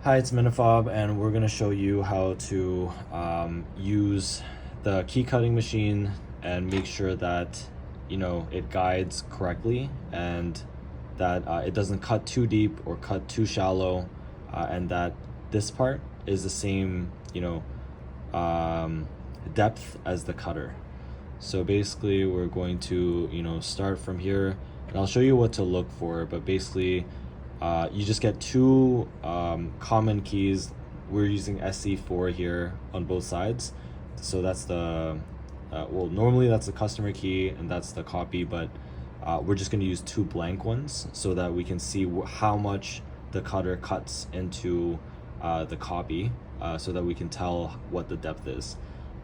Hi, it's Minifob, and we're going to show you how to use the key cutting machine and make sure that it guides correctly and that it doesn't cut too deep or cut too shallow, and that this part is the same depth as the cutter. So basically we're going to start from here, and I'll show you what to look for, but basically you just get two common keys. We're using SC4 here on both sides, so that's the well, normally that's the customer key and that's the copy, but we're just going to use two blank ones so that we can see how much the cutter cuts into the copy, so that we can tell what the depth is,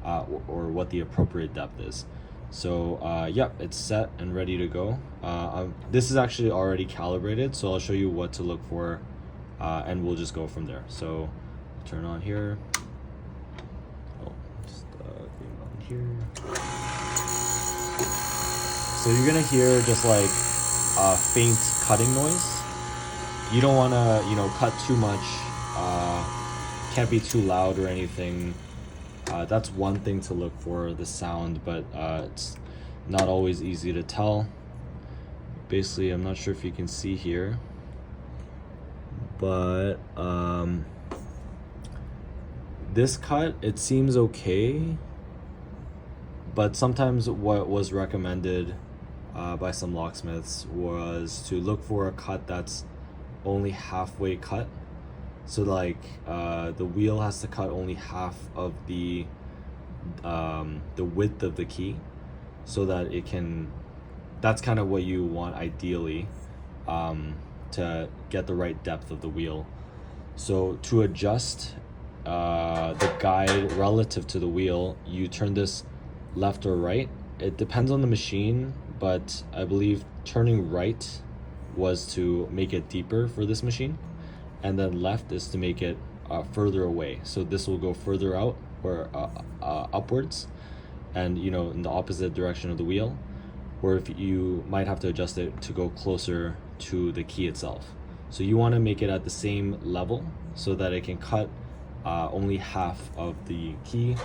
or what the appropriate depth is. So yep, it's set and ready to go. This is actually already calibrated, so I'll show you what to look for, and we'll just go from there. So turn on here. Just being on here. So you're gonna hear just like a faint cutting noise. You don't want to cut too much. Can't be too loud or anything. That's one thing to look for, the sound, but it's not always easy to tell. Basically, I'm not sure if you can see here, but this cut, it seems okay, but sometimes what was recommended by some locksmiths was to look for a cut that's only halfway cut. So like the wheel has to cut only half of the width of the key, so that it can, that's kind of what you want ideally, to get the right depth of the wheel. So to adjust the guide relative to the wheel, you turn this left or right. It depends on the machine, but I believe turning right was to make it deeper for this machine, and then left is to make it further away. So this will go further out or upwards, and in the opposite direction of the wheel, or if you might have to adjust it to go closer to the key itself. So you want to make it at the same level so that it can cut only half of the key,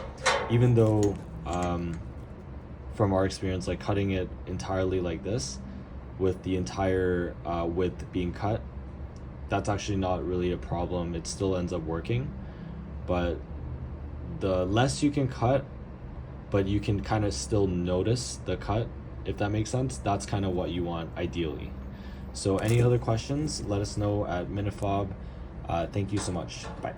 even though from our experience, like cutting it entirely like this with the entire width being cut, that's actually not really a problem. It still ends up working, but the less you can cut, but you can kind of still notice the cut, if that makes sense, that's kind of what you want ideally. So any other questions, let us know at Minifob. Thank you so much. Bye.